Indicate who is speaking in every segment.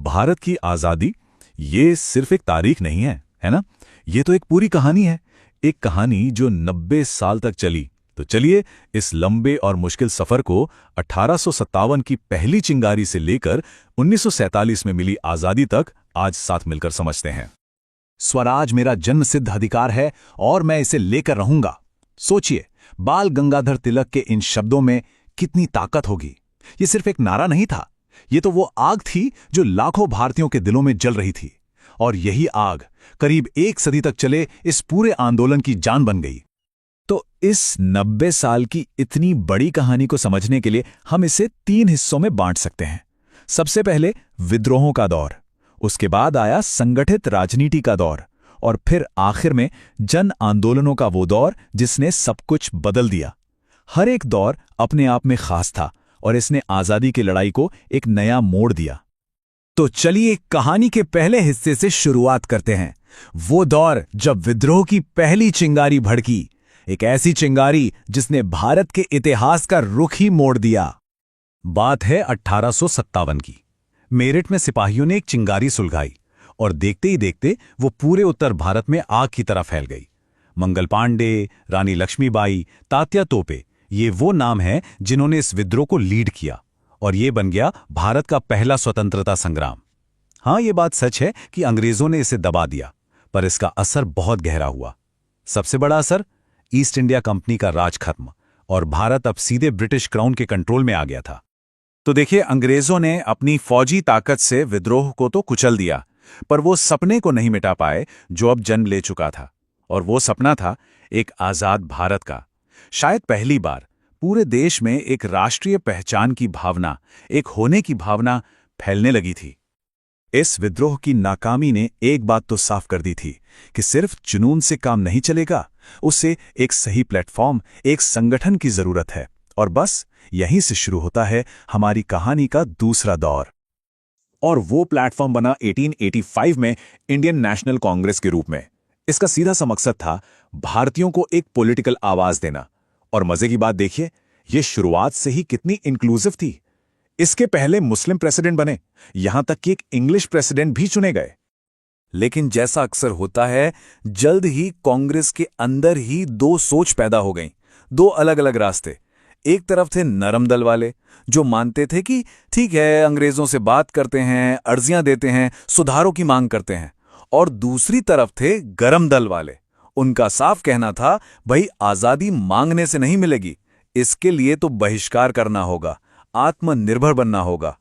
Speaker 1: भारत की आज़ादी ये सिर्फ एक तारीख नहीं है ना? ये तो एक पूरी कहानी है, एक कहानी जो 90 साल तक चली। तो चलिए इस लंबे और मुश्किल सफ़र को 1857 की पहली चिंगारी से लेकर 1947 में मिली आज़ादी तक आज साथ मिलकर समझते हैं।
Speaker 2: स्वराज मेरा जन्मसिद्ध अधिकार है और मैं इसे लेकर रहूंगा। सोचिए, बाल गंगाधर तिलक के इन शब्दों में कितनी ताकत होगी। ये सिर्फ एक नारा नहीं था, ये तो वो आग थी जो लाखों भारतीयों के दिलों में जल रही थी। और यही आग करीब एक सदी तक चले इस पूरे आंदोलन की जान बन गई।
Speaker 1: तो इस 90 साल की इतनी बड़ी कहानी को समझने के लिए हम इसे 3 हिस्सों में बांट सकते हैं। सबसे पहले विद्रोहों का दौर, उसके बाद आया संगठित राजनीति का दौर, और फिर आखिर में जन आंदोलनों का वो दौर जिसने सब कुछ बदल दिया। हर एक दौर अपने आप में खास था और इसने आज़ादी की लड़ाई को एक नया मोड़ दिया।
Speaker 2: तो चलिए कहानी के पहले हिस्से से शुरुआत करते हैं। वो दौर जब विद्रोह की पहली चिंगारी भड़की, एक ऐसी चिंगारी जिसने भारत के इतिहास का रुख ही मोड़ दिया। बात है 1857 की। मेरठ में सिपाहियों ने एक चिंगारी सुलगाई और देखते ही देखते वो पूरे उत्तर भारत में आग की तरह फैल गई। मंगल पांडे, रानी लक्ष्मीबाई, तात्या तोपे, ये वो नाम हैं जिन्होंने इस विद्रोह को लीड किया और ये बन गया भारत का पहला स्वतंत्रता संग्राम। हाँ, ये बात सच है कि अंग्रेजों ने इसे दबा दिया, पर इसका असर बहुत गहरा हुआ। सबसे बड़ा असर, ईस्ट इंडिया कंपनी का राज खत्म और भारत अब सीधे ब्रिटिश क्राउन के कंट्रोल में आ गया था। तो देखिए, अंग्रेजों ने अपनी फौजी ताकत से विद्रोह को तो कुचल दिया, पर वो सपने को नहीं मिटा पाए जो अब जन्म ले चुका था। और वो सपना था एक आजाद भारत का। शायद पहली बार पूरे देश में एक राष्ट्रीय पहचान की भावना, एक होने की भावना फैलने लगी थी। इस विद्रोह की नाकामी ने एक बात तो साफ कर दी थी कि सिर्फ जुनून से काम नहीं चलेगा, उसे एक सही प्लेटफॉर्म, एक संगठन की जरूरत है। और बस यहीं से शुरू होता है हमारी कहानी का दूसरा दौर। और वो प्लेटफॉर्म बना 1885 में इंडियन नेशनल कांग्रेस के रूप में। इसका सीधा सा मकसद था भारतीयों को एक पॉलिटिकल आवाज देना। और मजे की बात देखिए, ये शुरुआत से ही कितनी इंक्लूसिव थी। इसके पहले मुस्लिम प्रेसिडेंट बने, यहां तक कि एक इंग्लिश प्रेसिडेंट भी चुने गए। लेकिन जैसा अक्सर होता है, जल्द ही कांग्रेस के अंदर ही दो सोच पैदा हो गईं, दो अलग अलग रास्ते। एक तरफ थे नरम दल वाले जो मानते थे कि ठीक है, अंग्रेजों से बात करते हैं, अर्जियां देते हैं, सुधारों की मांग करते हैं। और दूसरी तरफ थे गरम दल वाले। उनका साफ कहना था, भाई आजादी मांगने से नहीं मिलेगी, इसके लिए तो बहिष्कार करना होगा, आत्मनिर्भर बनना होगा।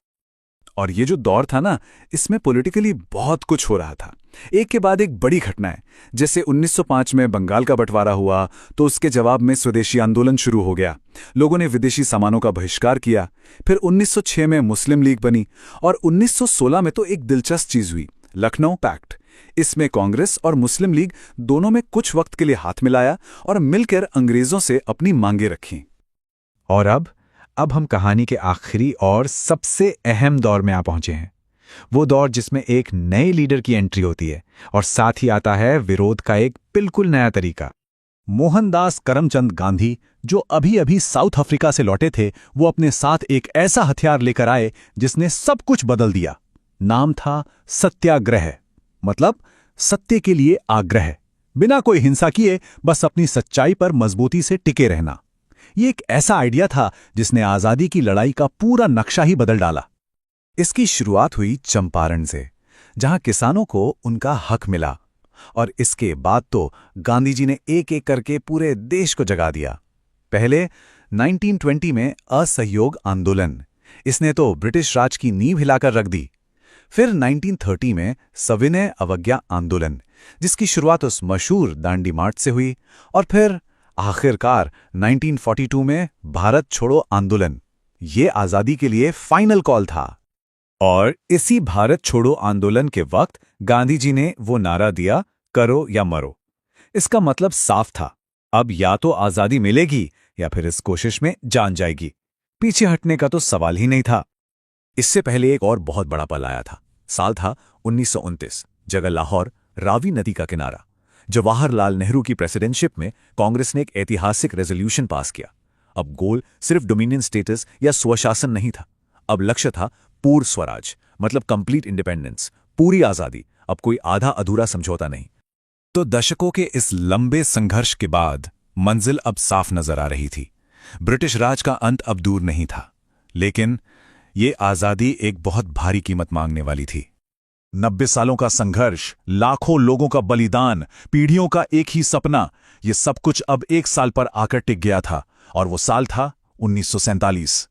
Speaker 2: और ये जो दौर था ना, इसमें पॉलिटिकली बहुत कुछ हो रहा था, एक के बाद एक बड़ी घटनाएं। जैसे 1905 में बंगाल का बंटवारा हुआ तो उसके जवाब में स्वदेशी आंदोलन शुरू हो गया। लोगों ने विदेशी सामानों का बहिष्कार किया। फिर 1906 में मुस्लिम लीग बनी और 1916 में तो एक दिलचस्प चीज हुई, लखनऊ पैक्ट। इसमें कांग्रेस और मुस्लिम लीग दोनों में कुछ वक्त के लिए हाथ मिलाया और मिलकर अंग्रेजों से अपनी मांगें रखीं। और अब हम कहानी के आखिरी और सबसे अहम दौर में आ पहुंचे हैं। वो दौर जिसमें एक नए लीडर की एंट्री होती है और साथ ही आता है विरोध का एक बिल्कुल नया तरीका। मोहनदास करमचंद गांधी, जो अभी अभी साउथ अफ्रीका से लौटे थे, वो अपने साथ एक ऐसा हथियार लेकर आए जिसने सब कुछ बदल दिया। नाम था सत्याग्रह, मतलब सत्य के लिए आग्रह। बिना कोई हिंसा किए बस अपनी सच्चाई पर मजबूती से टिके रहना। ये एक ऐसा आइडिया था जिसने आजादी की लड़ाई का पूरा नक्शा ही बदल डाला। इसकी शुरुआत हुई चंपारण से, जहां किसानों को उनका हक मिला। और इसके बाद तो गांधी जी ने एक एक करके पूरे देश को जगा दिया। पहले 1920 में असहयोग आंदोलन, इसने तो ब्रिटिश राज की नींव हिलाकर रख दी। फिर 1930 में सविनय अवज्ञा आंदोलन, जिसकी शुरुआत उस मशहूर दांडी मार्च से हुई। और फिर आखिरकार 1942 में भारत छोड़ो आंदोलन। ये आजादी के लिए फाइनल कॉल था। और इसी भारत छोड़ो आंदोलन के वक्त गांधी जी ने वो नारा दिया, करो या मरो। इसका मतलब साफ था, अब या तो आजादी मिलेगी या फिर इस कोशिश में जान जाएगी। पीछे हटने का तो सवाल ही नहीं था। इससे पहले एक और बहुत बड़ा पल आया था। साल था 1929, जगह लाहौर, रावी नदी का किनारा। जवाहरलाल नेहरू की प्रेसिडेंटशिप में कांग्रेस ने एक ऐतिहासिक रेजोल्यूशन पास किया। अब गोल सिर्फ डोमिनियन स्टेटस या स्वशासन नहीं था, अब लक्ष्य था पूर्ण स्वराज,
Speaker 1: मतलब कंप्लीट इंडिपेंडेंस, पूरी आजादी, अब कोई आधा अधूरा समझौता नहीं।
Speaker 2: तो दशकों के इस लंबे संघर्ष के बाद मंजिल अब साफ नजर आ रही थी। ब्रिटिश राज का अंत अब दूर नहीं था, लेकिन ये आजादी एक बहुत भारी कीमत मांगने वाली थी। 90 सालों का संघर्ष, लाखों लोगों का बलिदान, पीढ़ियों का एक ही सपना, ये सब कुछ अब एक साल पर आकर टिक गया था, और वो साल था 1947।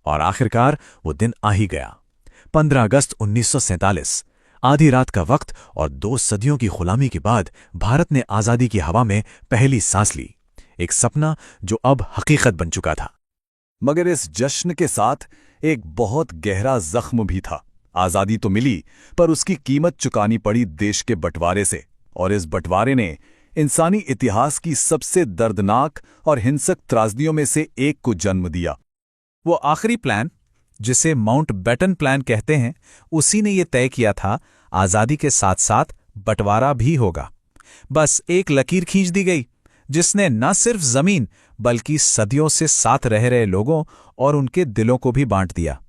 Speaker 2: और आखिरकार वो दिन आ ही गया। 15 अगस्त 1947, आधी रात का वक्त और 2 सदियों की गुलामी के बाद भारत ने आजादी की हवा में पहली सांस ली। एक सपना जो अब हकीकत बन चुका था। मगर इस जश्न के साथ एक बहुत गहरा जख्म भी था। आजादी तो मिली, पर उसकी कीमत चुकानी पड़ी देश के बंटवारे से, और इस बंटवारे ने इंसानी इतिहास की सबसे दर्दनाक और हिंसक त्रासदियों में से एक को जन्म दिया।
Speaker 1: वो आखिरी प्लान, जिसे माउंटबेटन प्लान कहते हैं, उसी ने ये तय किया था आजादी के साथ साथ बंटवारा भी होगा। बस एक लकीर खींच दी गई, जिसने न सिर्फ जमीन बल्कि सदियों से साथ रह रहे लोगों और उनके दिलों को भी बांट दिया।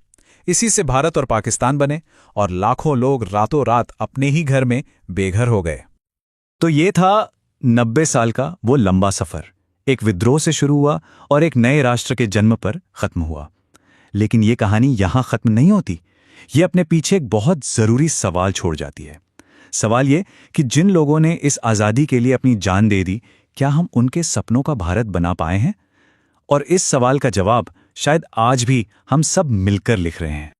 Speaker 1: इसी से भारत और पाकिस्तान बने, और लाखों लोग रातों रात अपने ही घर में बेघर हो गए।
Speaker 2: तो ये था 90 साल का वो लंबा सफर। एक विद्रोह से शुरू हुआ और एक नए राष्ट्र के जन्म पर खत्म हुआ। लेकिन ये कहानी यहां खत्म नहीं होती। ये अपने पीछे एक बहुत जरूरी सवाल छोड़ जाती है। सवाल ये कि जिन लोगों ने इस आजादी के लिए अपनी जान दे दी, क्या हम उनके सपनों का भारत बना पाए हैं? और इस सवाल का जवाब शायद आज भी हम सब मिलकर लिख रहे हैं।